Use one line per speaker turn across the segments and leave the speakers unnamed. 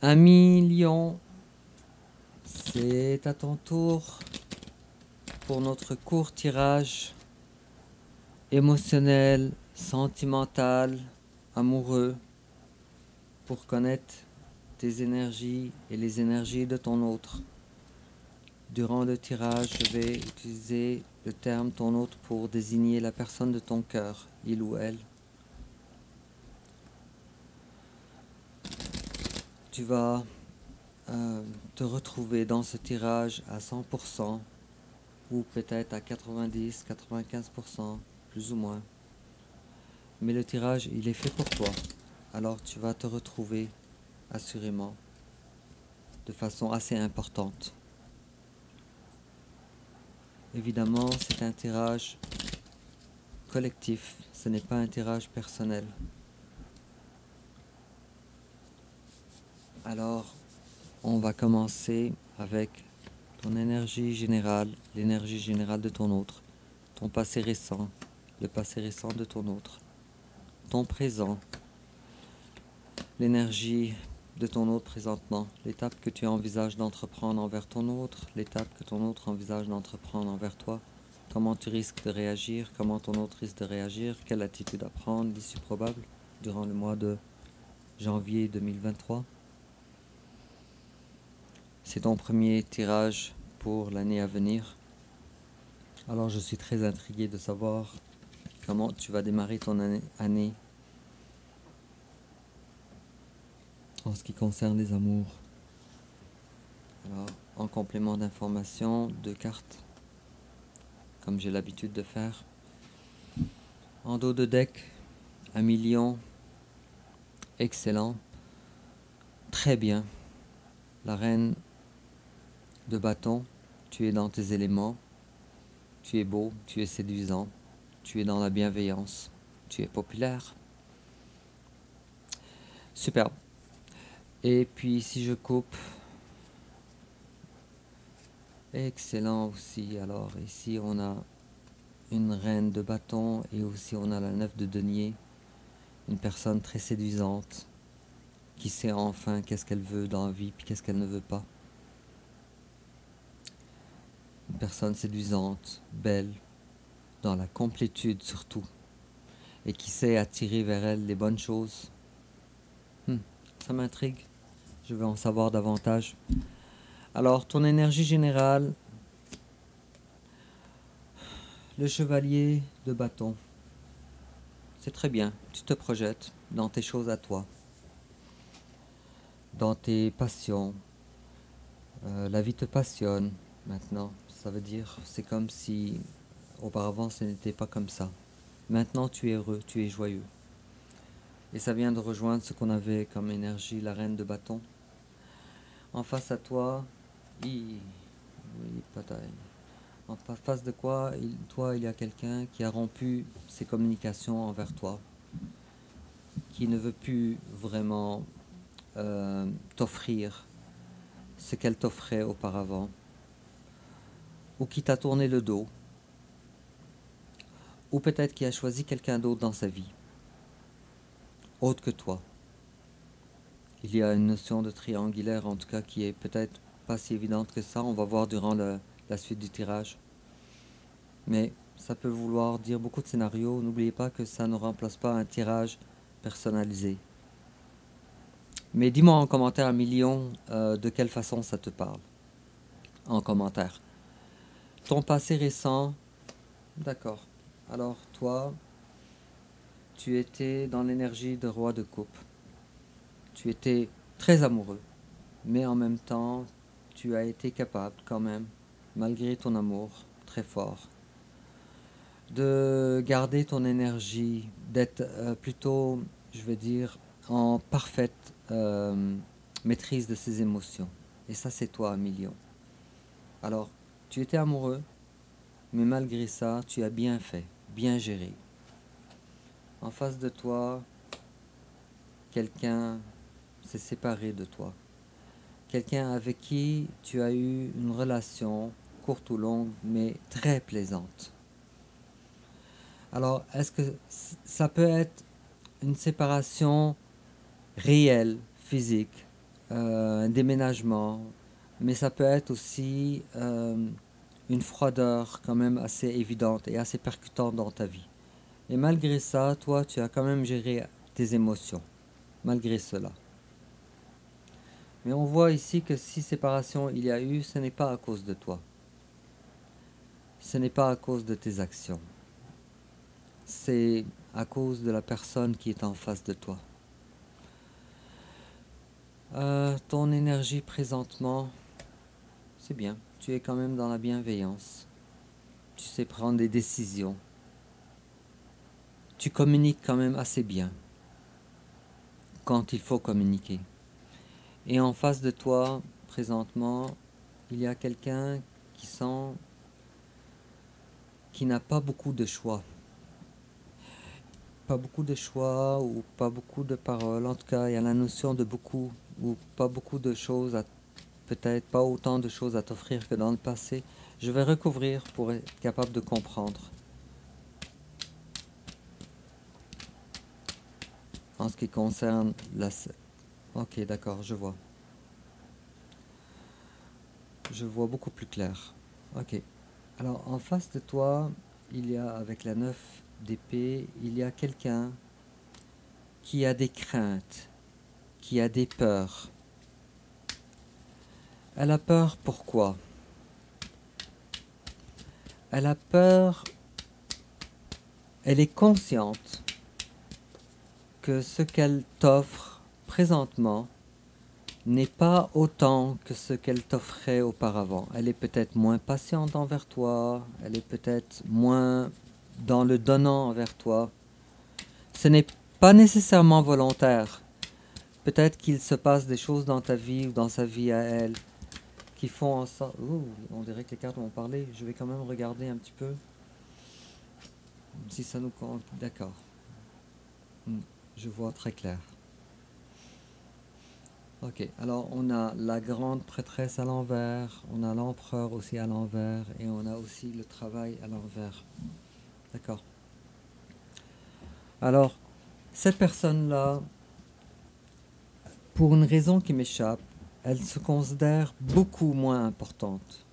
Un million, c'est à ton tour pour notre court tirage émotionnel, sentimental, amoureux, pour connaître tes énergies et les énergies de ton autre. Durant le tirage, je vais utiliser le terme ton autre pour désigner la personne de ton cœur, il ou elle. Tu vas te retrouver dans ce tirage à 100% ou peut-être à 90, 95%, plus ou moins. Mais le tirage, il est fait pour toi. Alors tu vas te retrouver assurément de façon assez importante. Évidemment, c'est un tirage collectif, ce n'est pas un tirage personnel. Alors, on va commencer avec ton énergie générale, l'énergie générale de ton autre, ton passé récent, le passé récent de ton autre, ton présent, l'énergie de ton autre présentement, l'étape que tu envisages d'entreprendre envers ton autre, l'étape que ton autre envisage d'entreprendre envers toi, comment tu risques de réagir, comment ton autre risque de réagir, quelle attitude à prendre, l'issue probable durant le mois de janvier 2023. C'est ton premier tirage pour l'année à venir. Alors je suis très intrigué de savoir comment tu vas démarrer ton année en ce qui concerne les amours. Alors, en complément d'informations, 2 cartes, comme j'ai l'habitude de faire. En dos de deck, 1 million, excellent, très bien. La reine de bâton, tu es dans tes éléments, tu es beau, tu es séduisant, tu es dans la bienveillance, tu es populaire. Superbe. Et puis si je coupe, excellent aussi. Alors ici on a une reine de bâton et aussi on a la 9 de denier. Une personne très séduisante qui sait enfin qu'est-ce qu'elle veut dans la vie puis qu'est-ce qu'elle ne veut pas. Une personne séduisante, belle, dans la complétude surtout, et qui sait attirer vers elle les bonnes choses. Ça m'intrigue, je veux en savoir davantage. Alors, ton énergie générale, le chevalier de bâton, c'est très bien, tu te projettes dans tes choses à toi, dans tes passions. La vie te passionne maintenant, ça veut dire, c'est comme si auparavant ce n'était pas comme ça. Maintenant tu es heureux, tu es joyeux. Et ça vient de rejoindre ce qu'on avait comme énergie, la reine de bâton. En face à toi, oui, bataille. En face de quoi, toi, il y a quelqu'un qui a rompu ses communications envers toi, qui ne veut plus vraiment t'offrir ce qu'elle t'offrait auparavant, ou qui t'a tourné le dos, ou peut-être qui a choisi quelqu'un d'autre dans sa vie, autre que toi. Il y a une notion de triangulaire, en tout cas, qui est peut-être pas si évidente que ça. On va voir durant la suite du tirage. Mais ça peut vouloir dire beaucoup de scénarios. N'oubliez pas que ça ne remplace pas un tirage personnalisé. Mais dis-moi en commentaire, 1 million, de quelle façon ça te parle. En commentaire. Ton passé récent, d'accord. Alors toi, tu étais dans l'énergie de roi de coupe. Tu étais très amoureux, mais en même temps, tu as été capable quand même, malgré ton amour très fort, de garder ton énergie, d'être plutôt, je veux dire, en parfaite maîtrise de ses émotions. Et ça, c'est toi, 1 million. Alors, tu étais amoureux, mais malgré ça, tu as bien fait, bien géré. En face de toi, quelqu'un s'est séparé de toi. Quelqu'un avec qui tu as eu une relation courte ou longue, mais très plaisante. Alors, est-ce que ça peut être une séparation réelle, physique, un déménagement, mais ça peut être aussi une froideur quand même assez évidente et assez percutante dans ta vie. Et malgré ça, toi, tu as quand même géré tes émotions, malgré cela. Mais on voit ici que si séparation il y a eu, ce n'est pas à cause de toi. Ce n'est pas à cause de tes actions. C'est à cause de la personne qui est en face de toi. Ton énergie présentement, c'est bien. Tu es quand même dans la bienveillance. Tu sais prendre des décisions. Tu communiques quand même assez bien quand il faut communiquer. Et en face de toi, présentement, il y a quelqu'un qui n'a pas beaucoup de choix. Pas beaucoup de choix ou pas beaucoup de paroles. En tout cas, il y a la notion de beaucoup ou pas beaucoup de choses, peut-être pas autant de choses à t'offrir que dans le passé. Je vais recouvrir pour être capable de comprendre. En ce qui concerne la... Ok, d'accord, je vois. Je vois beaucoup plus clair. Ok. Alors, en face de toi, il y a, avec la 9 d'épée, il y a quelqu'un qui a des craintes, qui a des peurs. Elle a peur pourquoi? Elle a peur, elle est consciente que ce qu'elle t'offre présentement n'est pas autant que ce qu'elle t'offrait auparavant. Elle est peut-être moins patiente envers toi, elle est peut-être moins dans le donnant envers toi. Ce n'est pas nécessairement volontaire. Peut-être qu'il se passe des choses dans ta vie ou dans sa vie à elle qui font en sorte... Ouh, on dirait que les cartes vont parler. Je vais quand même regarder un petit peu si ça nous compte. D'accord. Je vois très clair. Ok, alors on a la grande prêtresse à l'envers, on a l'empereur aussi à l'envers et on a aussi le travail à l'envers. D'accord. Alors, cette personne-là, pour une raison qui m'échappe, elle se considère beaucoup moins importante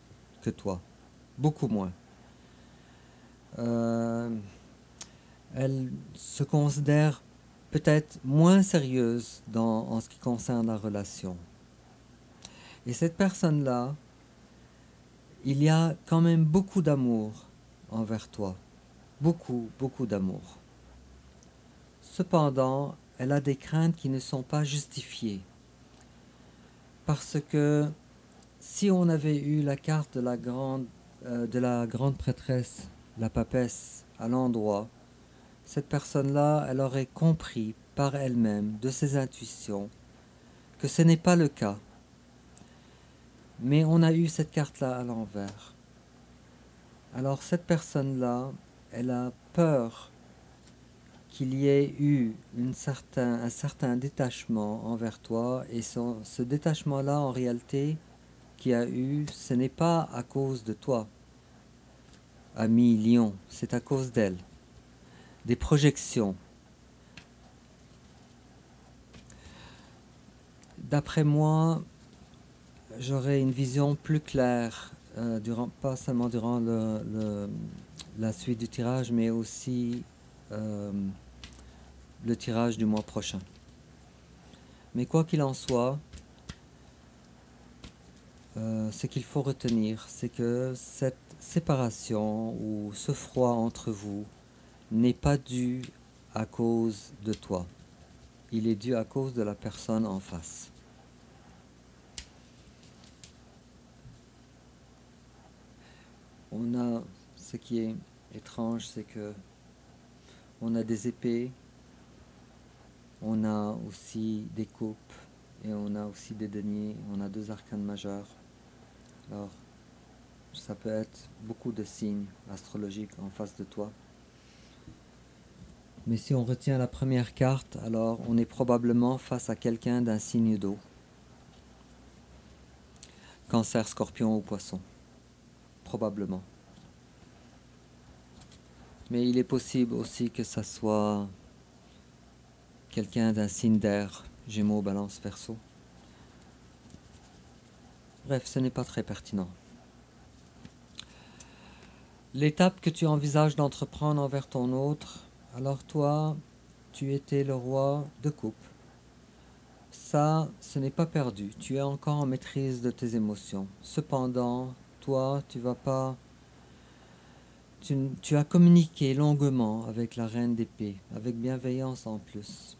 que toi. Beaucoup moins. Elle se considère peut-être moins sérieuse en ce qui concerne la relation. Et cette personne-là, il y a quand même beaucoup d'amour envers toi. Beaucoup, beaucoup d'amour. Cependant, elle a des craintes qui ne sont pas justifiées. Parce que si on avait eu la carte de la grande prêtresse, la papesse, à l'endroit, cette personne-là, elle aurait compris par elle-même, de ses intuitions, que ce n'est pas le cas. Mais on a eu cette carte-là à l'envers. Alors cette personne-là, elle a peur qu'il y ait eu un certain détachement envers toi, et ce détachement-là, en réalité, qu'il y a eu, ce n'est pas à cause de toi, ami lion, c'est à cause d'elle. Des projections. D'après moi, j'aurais une vision plus claire, pas seulement durant la suite du tirage, mais aussi le tirage du mois prochain. Mais quoi qu'il en soit, ce qu'il faut retenir, c'est que cette séparation ou ce froid entre vous n'est pas dû à cause de toi. Il est dû à cause de la personne en face. On a, ce qui est étrange, c'est que on a des épées, on a aussi des coupes et on a aussi des deniers, on a deux arcanes majeurs. Alors, ça peut être beaucoup de signes astrologiques en face de toi. Mais si on retient la première carte, alors on est probablement face à quelqu'un d'un signe d'eau. Cancer, Scorpion ou Poisson. Probablement. Mais il est possible aussi que ça soit quelqu'un d'un signe d'air, Gémeaux, Balance, Verseau. Bref, ce n'est pas très pertinent. L'étape que tu envisages d'entreprendre envers ton autre, alors toi, tu étais le roi de coupe. Ça, ce n'est pas perdu. Tu es encore en maîtrise de tes émotions. Cependant, toi, tu as communiqué longuement avec la reine d'épée, avec bienveillance en plus.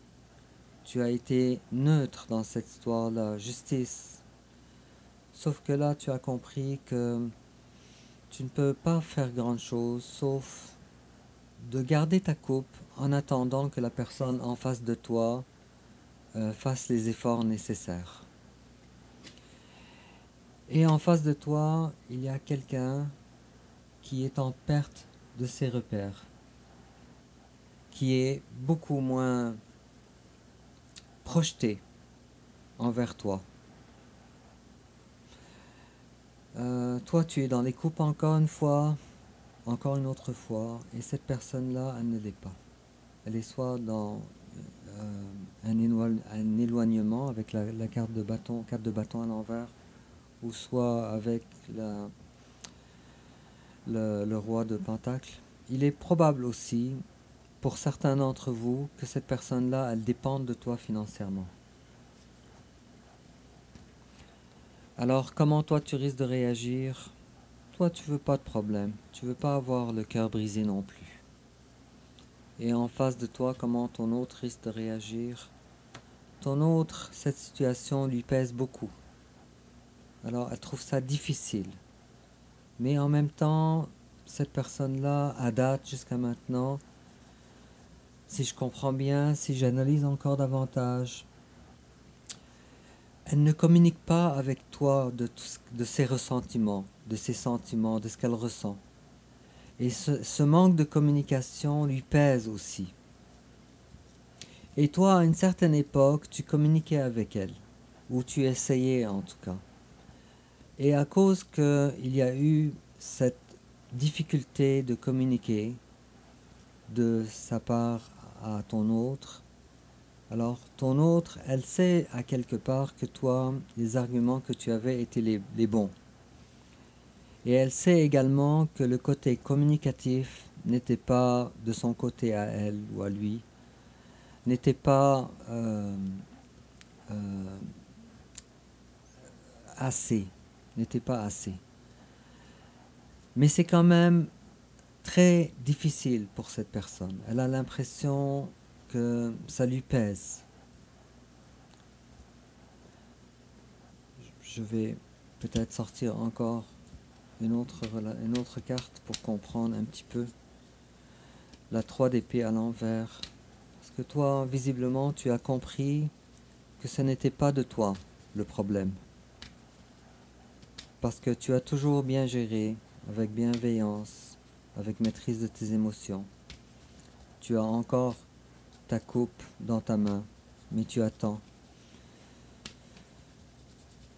Tu as été neutre dans cette histoire-là, justice. Sauf que là, tu as compris que tu ne peux pas faire grand-chose, sauf de garder ta coupe en attendant que la personne en face de toi fasse les efforts nécessaires. Et en face de toi, il y a quelqu'un qui est en perte de ses repères, qui est beaucoup moins projeté envers toi. Toi, tu es dans les coupes encore une fois, encore une autre fois, et cette personne-là, elle ne l'est pas. Elle est soit dans un éloignement avec la carte de bâton à l'envers, ou soit avec le roi de Pentacle. Il est probable aussi, pour certains d'entre vous, que cette personne-là, elle dépende de toi financièrement. Alors, comment toi tu risques de réagir? Toi, tu veux pas de problème. Tu veux pas avoir le cœur brisé non plus. Et en face de toi, comment ton autre risque de réagir? Ton autre, cette situation lui pèse beaucoup. Alors, elle trouve ça difficile. Mais en même temps, cette personne-là, à date, jusqu'à maintenant, si je comprends bien, si j'analyse encore davantage, elle ne communique pas avec toi de ses ressentiments, de ses sentiments, de ce qu'elle ressent. Et ce manque de communication lui pèse aussi. Et toi, à une certaine époque, tu communiquais avec elle, ou tu essayais en tout cas. Et à cause qu'il y a eu cette difficulté de communiquer de sa part à ton autre, alors ton autre, elle sait à quelque part que toi, les arguments que tu avais étaient les bons. Et elle sait également que le côté communicatif n'était pas de son côté à elle ou à lui, n'était pas assez, n'était pas assez. Mais c'est quand même très difficile pour cette personne. Elle a l'impression que ça lui pèse. Je vais peut-être sortir encore une autre carte pour comprendre un petit peu la 3 d'épée à l'envers. Parce que toi, visiblement, tu as compris que ce n'était pas de toi le problème. Parce que tu as toujours bien géré, avec bienveillance, avec maîtrise de tes émotions. Tu as encore ta coupe dans ta main, mais tu attends.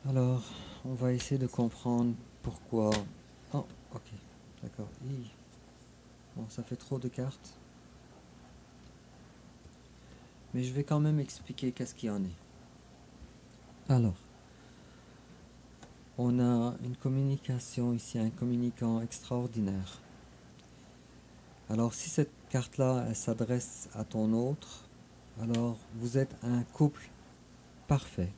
Alors, on va essayer de comprendre pourquoi. Oh, ok, d'accord. Bon, ça fait trop de cartes. Mais je vais quand même expliquer qu'est-ce qu'il y en est. Alors, on a une communication ici, un communicant extraordinaire. Alors, si cette carte-là, elle s'adresse à ton autre, alors vous êtes un couple parfait.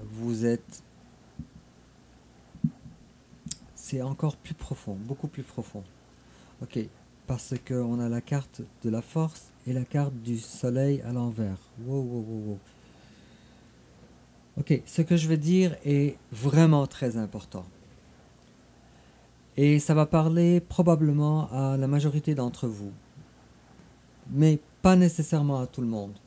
Vous êtes... C'est encore plus profond, beaucoup plus profond. Ok, parce qu'on a la carte de la force et la carte du soleil à l'envers. Wow, wow, wow, wow. Ok, ce que je vais dire est vraiment très important. Et ça va parler probablement à la majorité d'entre vous, mais pas nécessairement à tout le monde.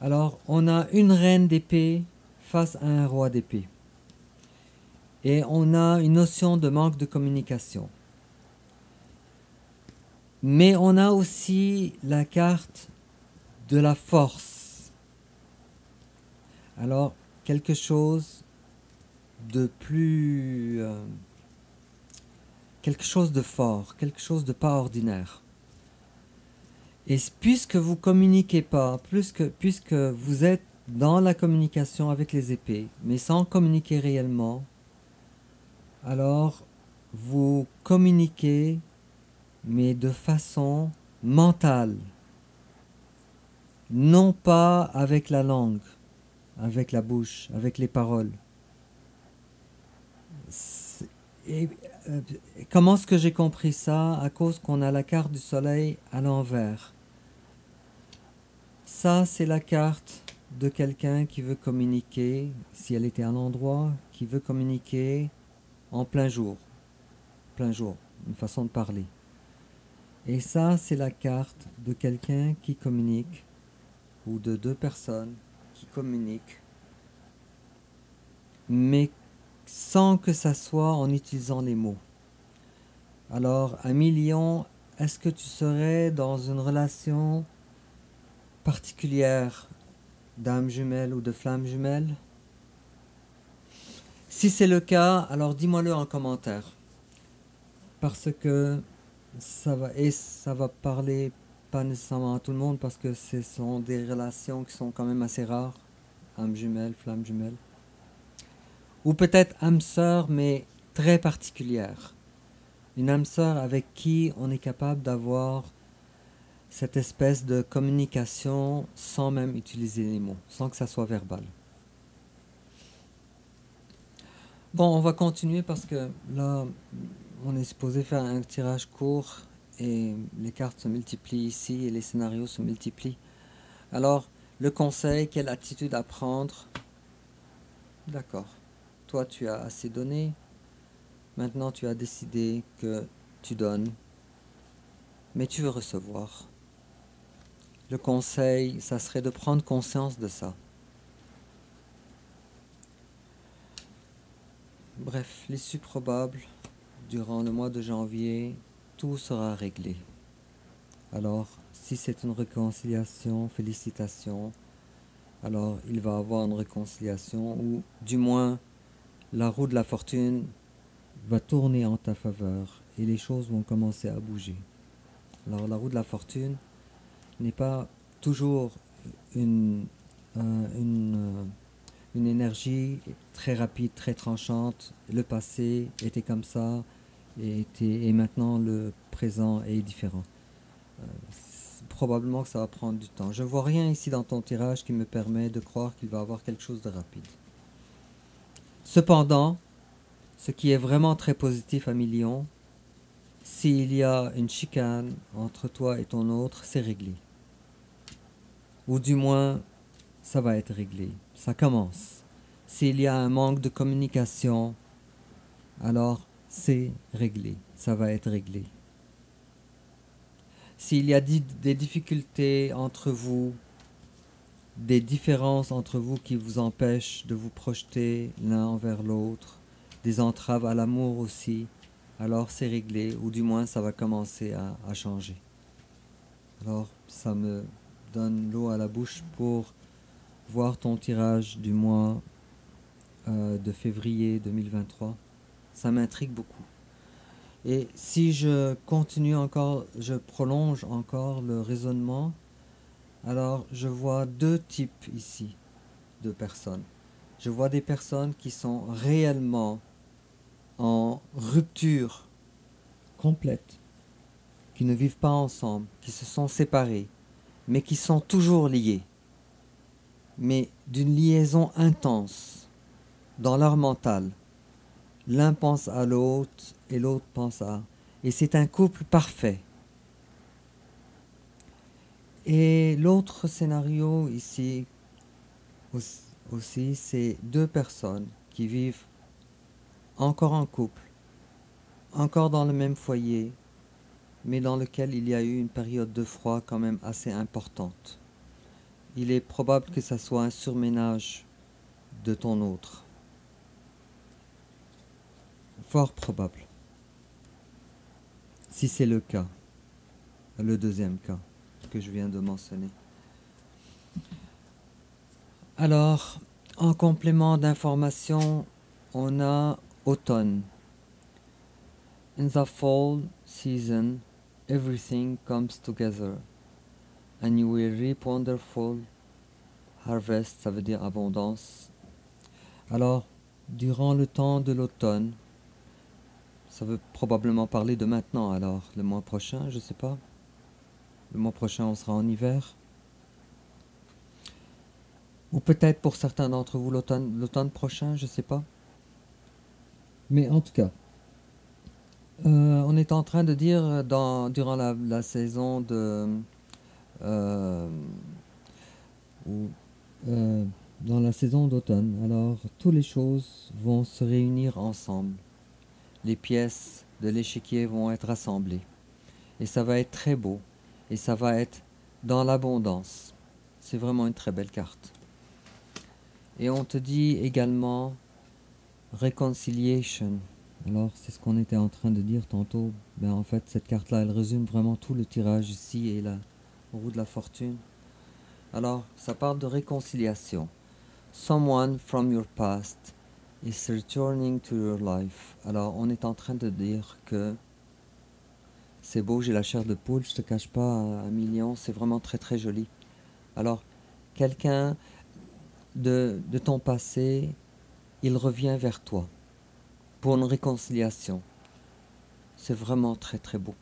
Alors, on a une reine d'épée face à un roi d'épée. Et on a une notion de manque de communication. Mais on a aussi la carte de la force. Alors, quelque chose de plus... quelque chose de fort, quelque chose de pas ordinaire. Et puisque vous communiquez pas, puisque vous êtes dans la communication avec les épées, mais sans communiquer réellement, alors vous communiquez, mais de façon mentale, non pas avec la langue, avec la bouche, avec les paroles. Et, euh, comment est-ce que j'ai compris ça? À cause qu'on a la carte du soleil à l'envers. Ça, c'est la carte de quelqu'un qui veut communiquer, si elle était à l'endroit, qui veut communiquer en plein jour, une façon de parler. Et ça, c'est la carte de quelqu'un qui communique, ou de deux personnes qui communiquent, mais sans que ça soit en utilisant les mots. Alors, un million, est-ce que tu serais dans une relation particulière d'âme jumelle ou de flamme jumelle? Si c'est le cas, alors dis-moi-le en commentaire. Parce que ça va parler pas nécessairement à tout le monde parce que ce sont des relations qui sont quand même assez rares. Âme jumelle, flamme jumelle. Ou peut-être âme sœur, mais très particulière. Une âme sœur avec qui on est capable d'avoir cette espèce de communication sans même utiliser les mots, sans que ça soit verbal. Bon, on va continuer parce que là, on est supposé faire un tirage court et les cartes se multiplient ici et les scénarios se multiplient. Alors, le conseil, quelle attitude à prendre? D'accord. Toi, tu as assez donné. Maintenant, tu as décidé que tu donnes, mais tu veux recevoir. Le conseil, ça serait de prendre conscience de ça. Bref, l'issue probable, durant le mois de janvier, tout sera réglé. Alors, si c'est une réconciliation, félicitations. Alors, il va y avoir une réconciliation, ou du moins, la roue de la fortune va tourner en ta faveur et les choses vont commencer à bouger. Alors, la roue de la fortune n'est pas toujours une, une énergie très rapide, très tranchante. Le passé était comme ça et maintenant le présent est différent. Probablement que ça va prendre du temps. Je ne vois rien ici dans ton tirage qui me permet de croire qu'il va y avoir quelque chose de rapide. Cependant, ce qui est vraiment très positif à Million, s'il y a une chicane entre toi et ton autre, c'est réglé. Ou du moins, ça va être réglé. Ça commence. S'il y a un manque de communication, alors c'est réglé. Ça va être réglé. S'il y a des difficultés entre vous, des différences entre vous qui vous empêchent de vous projeter l'un envers l'autre, des entraves à l'amour aussi, alors c'est réglé, ou du moins ça va commencer à changer. Alors ça me donne l'eau à la bouche pour voir ton tirage du mois de février 2023. Ça m'intrigue beaucoup. Et si je continue encore, je prolonge encore le raisonnement, alors je vois deux types ici de personnes. Je vois des personnes qui sont réellement en rupture complète, qui ne vivent pas ensemble, qui se sont séparés, mais qui sont toujours liés, mais d'une liaison intense dans leur mental. L'un pense à l'autre et l'autre pense à... Et c'est un couple parfait. Et l'autre scénario ici aussi, c'est deux personnes qui vivent encore en couple, encore dans le même foyer, mais dans lequel il y a eu une période de froid quand même assez importante. Il est probable que ça soit un surménage de ton autre. Fort probable. Si c'est le cas, le deuxième cas que je viens de mentionner. Alors, en complément d'information, on a automne. In the fall season, everything comes together, and you will reap wonderful Harvest, ça veut dire abondance. Alors, durant le temps de l'automne, ça veut probablement parler de maintenant, alors le mois prochain, je sais pas. Le mois prochain, on sera en hiver. Ou peut-être pour certains d'entre vous l'automne prochain, je sais pas. Mais en tout cas, on est en train de dire durant la saison de euh, ou, euh, dans la saison d'automne. Alors, toutes les choses vont se réunir ensemble. Les pièces de l'échiquier vont être rassemblées. Et ça va être très beau. Et ça va être dans l'abondance. C'est vraiment une très belle carte. Et on te dit également Reconciliation. Alors, c'est ce qu'on était en train de dire tantôt. Ben, en fait, cette carte-là, elle résume vraiment tout le tirage ici et la roue de la fortune. Alors, ça parle de réconciliation. Someone from your past is returning to your life. Alors, on est en train de dire que c'est beau, j'ai la chair de poule, je te cache pas, un million, c'est vraiment très très joli. Alors, quelqu'un de ton passé, il revient vers toi pour une réconciliation. C'est vraiment très très beau.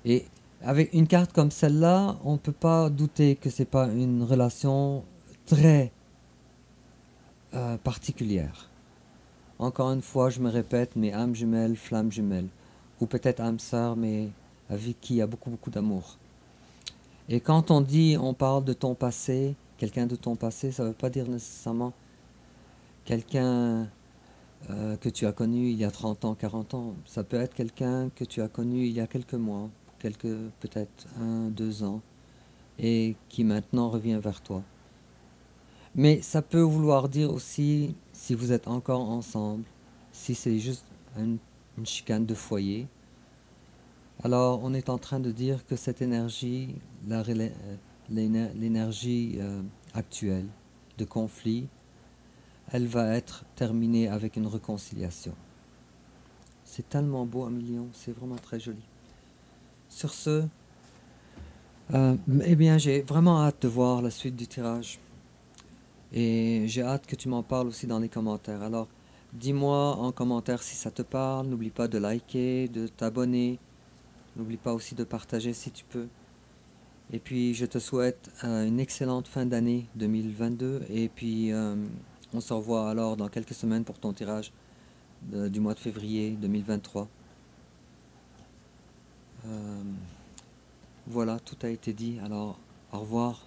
Et avec une carte comme celle-là, on ne peut pas douter que c'est pas une relation très particulière. Encore une fois, je me répète, mais âme jumelle, flamme jumelle. Ou peut-être âme sœur, mais avec qui il y a beaucoup beaucoup d'amour. Et quand on dit, on parle de ton passé, quelqu'un de ton passé, ça ne veut pas dire nécessairement quelqu'un que tu as connu il y a 30 ans, 40 ans. Ça peut être quelqu'un que tu as connu il y a quelques mois, peut-être 1, 2 ans, et qui maintenant revient vers toi. Mais ça peut vouloir dire aussi, si vous êtes encore ensemble, si c'est juste une chicane de foyer, alors on est en train de dire que cette énergie, l'énergie actuelle de conflit, elle va être terminée avec une réconciliation. C'est tellement beau, un million, c'est vraiment très joli. Sur ce, eh bien, j'ai vraiment hâte de voir la suite du tirage. Et j'ai hâte que tu m'en parles aussi dans les commentaires. Alors, dis-moi en commentaire si ça te parle. N'oublie pas de liker, de t'abonner. N'oublie pas aussi de partager si tu peux. Et puis, je te souhaite une excellente fin d'année 2022. Et puis, on se revoit alors dans quelques semaines pour ton tirage du mois de février 2023. Voilà, tout a été dit. Alors, au revoir.